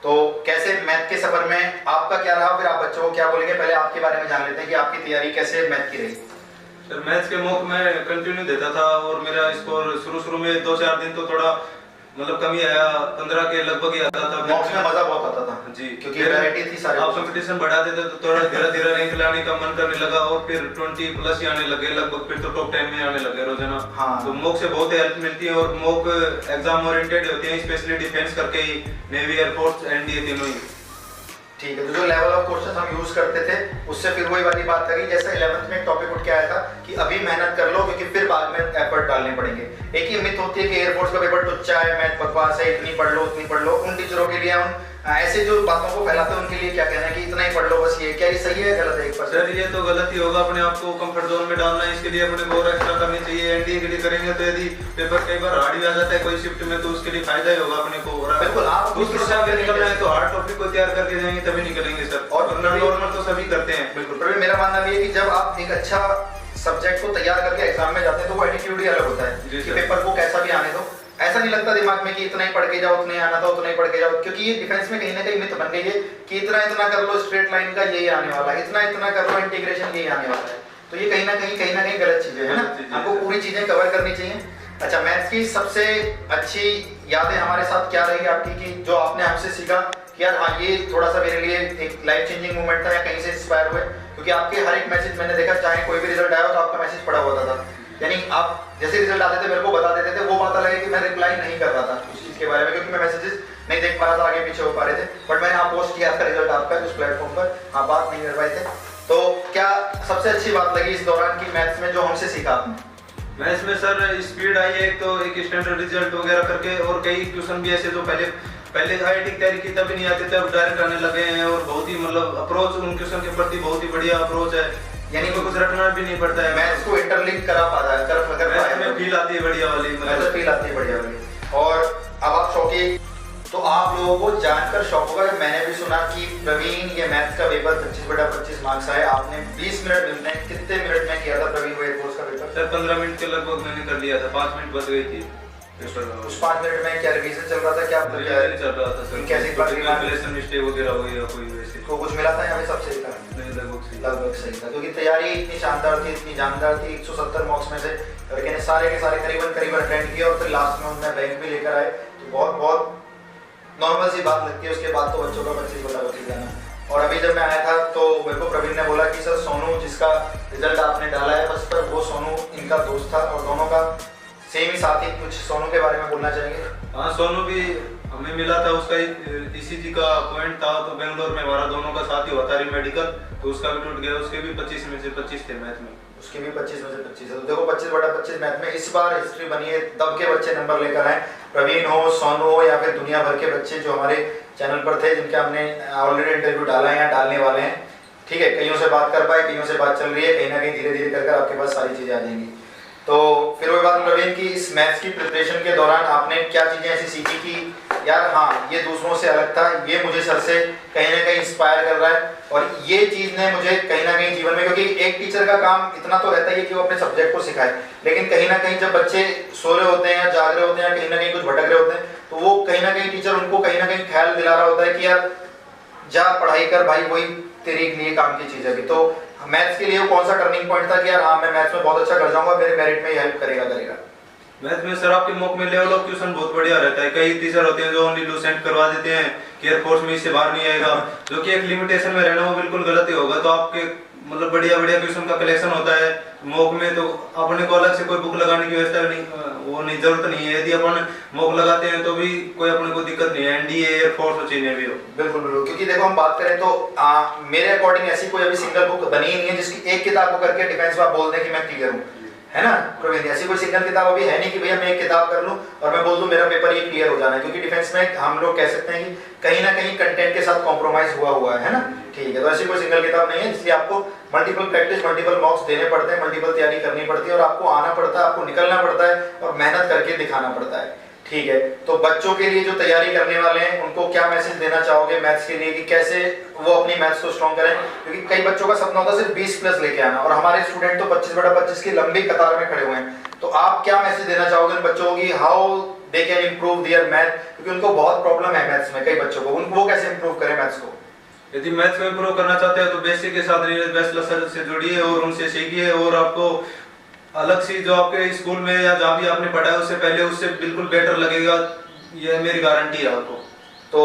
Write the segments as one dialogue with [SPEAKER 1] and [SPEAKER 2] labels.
[SPEAKER 1] तो कैसे मैथ के सफर में आपका क्या रहा, फिर आप बच्चों को क्या बोलेंगे? पहले आपके बारे में जान लेते हैं कि आपकी तैयारी कैसे मैथ की रही।
[SPEAKER 2] सर मैथ्स के मॉक में कंटिन्यू देता था और मेरा स्कोर शुरू में 2-4 दिन तो थोड़ा मतलब कमी आया, 15 के लगभग ही आता था।
[SPEAKER 1] मॉक्स में मजा बहुत आता था
[SPEAKER 2] जी,
[SPEAKER 1] क्योंकि वैरायटी थी सारे।
[SPEAKER 2] आप कंपटीशन बढ़ा देते तो थोड़ा धीरे धीरे रैंक लाने का मन करने लगा और फिर 20 प्लस ही आने लगे लगभग, फिर तो टॉप 10 में आने लगे रोजाना।
[SPEAKER 1] हाँ।
[SPEAKER 2] तो मॉक से बहुत हेल्प मिलती है और मॉक एग्जाम ओरिएंटेड होती है, स्पेशली डिफेंस करके ही, नेवी, एयरफोर्स, एनडीए तीनों ही।
[SPEAKER 1] ठीक है, तो जो लेवल ऑफ क्वेश्चन हम यूज करते थे उससे फिर वही वाली बात करी, जैसे 11th में एक टॉपिक उठ के आया था कि अभी मेहनत कर लो क्योंकि फिर बाद में एफर्ट डालने पड़ेंगे। एक ही मिथ होती है कि एयरफोर्स का पेपर टुच्चा है, मैथ बकवास है, इतनी पढ़ लो उतनी पढ़ लो। उन टीचरों के लिए, उन ऐसे जो बातों को फैलाते हैं उनके लिए क्या कहना है कि इतना ही पढ़ लो बस? ये क्या ये सही है गलत है? एक
[SPEAKER 2] सर ये तो गलत ही होगा, अपने आप को कंफर्ट जोन में डालना है, इसके लिए अपने को और एक्स्ट्रा करनी चाहिए। एनडीए के लिए करेंगे तो यदि पेपर कई बार हार्ड भी आ जाता है कोई शिफ्ट में तो उसके लिए फायदा ही होगा अपने को।
[SPEAKER 1] बिल्कुल, आप
[SPEAKER 2] दूसरे से आगे निकलना है तो हार्ड टॉपिक को तैयार करके जाएंगे तभी निकलेंगे सर, और नॉर्मल तो सभी करते हैं।
[SPEAKER 1] बिल्कुल, पर मेरा मानना भी है कि जब आप एक अच्छा सब्जेक्ट को तैयार करके एग्जाम में जाते हैं तो वो एटीट्यूड ही अलग होता है कि पेपर को कैसा भी आने दो। ऐसा नहीं लगता दिमाग में कि इतना ही पढ़ के जाओ, उतना ही आना था उतना ही पढ़ के जाओ, क्योंकि ये डिफेंस में कहीं ना कहीं मिथ बन गई है कि इतना इतना कर लो स्ट्रेट लाइन का यही आने वाला है, इतना इतना कर लो इंटीग्रेशन यही आने वाला है। तो ये कहीं ना कहीं गलत चीजें है ना, आपको पूरी चीजें कवर करनी चाहिए। अच्छा, मैथ्स की सबसे अच्छी यादें हमारे साथ क्या रही आपकी कि जो आपने हमसे सीखा कि यार हाँ ये थोड़ा सा मेरे लिए एक लाइफ चेंजिंग मोमेंट था या कहीं से इंस्पायर हुए? क्योंकि आपके हर एक मैसेज मैंने देखा, चाहे कोई भी रिजल्ट आया हो तो आपका मैसेज पड़ा होता था, यानी आप जैसे रिजल्ट आते थे मेरे को बता देते थे, वो पता लगे कि मैं रिप्लाई नहीं कर रहा था उस चीज के बारे में क्योंकि मैं मैसेजेस नहीं देख पा रहा था, आगे पीछे हो पा रहे थे। बट मैंने आप पोस्ट किया आपका रिजल्ट आपका उस प्लेटफॉर्म पर, आप बात नहीं कर पाए थे। तो क्या सबसे अच्छी बात लगी इस दौरान की मैथ्स में जो हमसे सीखा आपने?
[SPEAKER 2] मैथ्स में सर स्पीड आई है, तो एक स्टैंडर्ड रिजल्ट वगैरह करके, और कई क्वेश्चन भी ऐसे जो पहले आईआईटी की तैयारी की तभी नहीं आते थे, अब डायरेक्ट आने लगे हैं और बहुत ही मतलब अप्रोच उन क्वेश्चन के प्रति बहुत ही बढ़िया अप्रोच है, यानी कोई कुछ रटना भी नहीं पड़ता है।
[SPEAKER 1] मैथ्स को इंटरलिंक करा पाता है,
[SPEAKER 2] कर फील आती है बढ़िया वाली,
[SPEAKER 1] मतलब फील आती है बढ़िया वाली। और अब आप शौकी, तो आप लोगों को जानकर शौक होगा कि मैंने भी सुना कि प्रवीण ये मैथ्स का पेपर 25/25 मार्क्स आए, आपने 20 मिनट में, कितने मिनट में किया था प्रवीण वो एयरफोर्स का पेपर?
[SPEAKER 2] सर 15 मिनट के लगभग मैंने कर लिया था, 5 मिनट बच गई थी।
[SPEAKER 1] उस 5 मिनट में क्या रिवीजन चल रहा था, क्या
[SPEAKER 2] चल रहा था सर?
[SPEAKER 1] कैसी
[SPEAKER 2] कैलकुलेशन मिस्टेक वगैरह हुई या कोई वैसे
[SPEAKER 1] को कुछ मिला था या फिर सब सही था? लगभग सही था, क्योंकि तैयारी इतनी शानदार थी, इतनी जानदार थी। 170 मार्क्स में से लड़के ने सारे के सारे करीबन अटेंड किया और फिर लास्ट में उन्होंने बैंक भी लेकर आए, तो बहुत नॉर्मल सी बात लगती है। उसके बाद तो बच्चों का 25/25 जाना। और अभी जब मैं आया था तो मेरे को प्रवीण ने बोला कि सर सोनू जिसका रिजल्ट आपने डाला है बस पर वो सोनू इनका दोस्त था और दोनों का सेम ही साथ ही। कुछ सोनू के बारे में बोलना चाहेंगे?
[SPEAKER 2] हाँ, सोनू भी हमें मिला था, उसका ईसीजी का पॉइंट था तो बेंगलोर में हमारा दोनों का साथ ही हुआ था मेडिकल, तो उसका भी टूट गया। उसके भी 25 में से 25 थे मैथ में,
[SPEAKER 1] उसके भी 25 में से 25 है। तो देखो 25/25 मैथ में इस बार हिस्ट्री बनी है, दब के बच्चे नंबर लेकर आए। प्रवीण हो, सोनू हो या फिर दुनिया भर के बच्चे जो हमारे चैनल पर थे, जिनके हमने ऑलरेडी इंटरव्यू डाला है या डालने वाले हैं। ठीक है, कईयों से बात कर पाए, कईयों से बात चल रही है, कहीं ना कहीं धीरे धीरे कर आपके पास सारी चीजें आ जाएंगी। तो फिर वो बात प्रवीण की, इस मैथ्स की प्रिपरेशन के दौरान आपने क्या चीजें ऐसी सीखी कि यार हाँ ये दूसरों से अलग था, ये मुझे सर से कहीं ना कहीं इंस्पायर कर रहा है और ये चीज ने मुझे कहीं ना कहीं जीवन में, क्योंकि एक टीचर का काम इतना तो रहता है कि वो अपने सब्जेक्ट को सिखाए, लेकिन कहीं ना कहीं जब बच्चे सो रहे होते हैं या जाग रहे होते हैं या कहीं ना कहीं कुछ भटक रहे होते हैं तो वो कहीं ना कहीं टीचर उनको कहीं ना कहीं ख्याल दिला रहा होता है कि यार जा पढ़ाई कर भाई, वही तेरे लिए काम की चीज है। तो मैथ्स के लिए कौन सा टर्निंग पॉइंट था कि यार हाँ मैं मैथ्स में बहुत अच्छा कर जाऊंगा, मेरे मेरिट में ये हेल्प करेगा?
[SPEAKER 2] मैथ में सर आपके मॉक में लेवल ऑफ क्वेश्चन बहुत बढ़िया रहता है। कई टीचर होते हैं जो ओनली लूसेंट करवा देते हैं कि एयरफोर्स में इससे बाहर नहीं आएगा, जो कि एक लिमिटेशन में रहना वो बिल्कुल गलत ही होगा। तो आपके मतलब बढ़िया क्वेश्चन का कलेक्शन होता है मॉक में, तो अपने को अलग से कोई बुक लगाने की व्यवस्था नहीं, वो नहीं जरूरत नहीं है। यदि अपन मॉक लगाते हैं तो भी कोई अपने को दिक्कत नहीं है, एनडीए, एयरफोर्स और चीजें भी हो।
[SPEAKER 1] बिल्कुल, क्योंकि देखो हम बात करें तो मेरे अकॉर्डिंग ऐसी कोई अभी सिंगल बुक बनी ही नहीं है जिसकी एक किताब को करके डिफेंस में आप बोल दें कि मैं क्लियर हूँ, है ना प्रवीण? ऐसी कोई सिंगल किताब अभी है नहीं कि भैया मैं एक किताब कर लूं और मैं बोल दूं मेरा पेपर ये क्लियर हो जाना है, क्योंकि डिफेंस में हम लोग कह सकते हैं कि कहीं ना कहीं कंटेंट के साथ कॉम्प्रोमाइज हुआ है ना। ठीक है, तो ऐसी कोई सिंगल किताब नहीं है, इसलिए आपको मल्टीपल प्रैक्टिस, मल्टीपल मॉक्स देने पड़ते हैं, मल्टीपल तैयारी करनी पड़ती है और आपको आना पड़ता है, आपको निकलना पड़ता है और मेहनत करके दिखाना पड़ता है। ठीक है, तो बच्चों के लिए जो तैयारी करने वाले हैं उनको क्या मैसेज देना चाहोगे मैथ्स के लिए कि कैसे वो अपनी मैथ्स को स्ट्रॉन्ग करें? क्योंकि कई बच्चों का सपना होता है सिर्फ 20+ लेके आना और हमारे स्टूडेंट तो 25/25 की लंबी कतार में खड़े हुए हैं। तो आप क्या मैसेज देना चाहोगे उन बच्चों की, how they can improve there math? क्योंकि उनको बहुत प्रॉब्लम है मैथ्स में, कई बच्चों को, उनको वो कैसे इंप्रूव करें मैथ्स को?
[SPEAKER 2] यदि मैथ्स को इम्प्रूव करना चाहते हैं तो बेसिक के साथ नीरज बैचलर सर से जुड़िए और उनसे सीखिए, और आपको अलग सी जो आपके स्कूल में या जहाँ भी आपने पढ़ा है उससे पहले उससे बिल्कुल बेटर लगेगा, ये मेरी गारंटी है आपको।
[SPEAKER 1] तो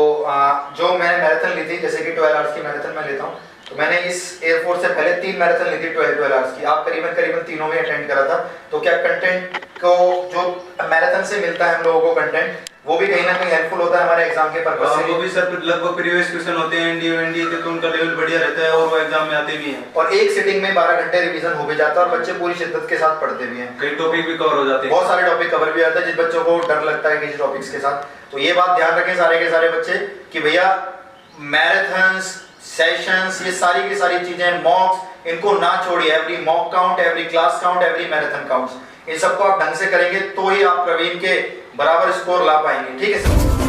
[SPEAKER 1] जो मैंने मैराथन ली थी, जैसे कि 12 आवर्स की मैराथन मैं लेता हूँ, तो मैंने इस एयरफोर्स से पहले 3 मैराथन ली थी 12 आवर्स की। आप करीबन तीनों में अटेंड करा था। तो क्या कंटेंट को जो मैराथन से मिलता है हम लोगों को कंटेंट, वो भी कहीं ना कहीं हेल्पफुल होता है हमारे एग्जाम के पर्पस से?
[SPEAKER 2] वो भी सर लगभग प्रीवियस क्वेश्चन होते हैं एनडीए के, तो उनका लेवल बढ़िया रहता है और वो एग्जाम में आते भी हैं।
[SPEAKER 1] और एक सिटिंग में 12 घंटे रिवीजन हो भी जाता है और बच्चे पूरी शिद्दत के साथ पढ़ते भी हैं।
[SPEAKER 2] कई टॉपिक भी कवर हो जाते हैं,
[SPEAKER 1] बहुत सारे टॉपिक कवर भी होते हैं जिन बच्चों को डर लगता है किसी टॉपिक्स के साथ। तो ये बात ध्यान रखें सारे के सारे बच्चे कि भैया मैराथन्स, सेशंस, ये सारी की सारी चीजें, मॉक्स, इनको ना छोड़िए। Every mock count, every class count, every marathon counts. इन सबको आप ढंग से करेंगे तो ही आप प्रवीण के बराबर स्कोर ला पाएंगे। ठीक है सर?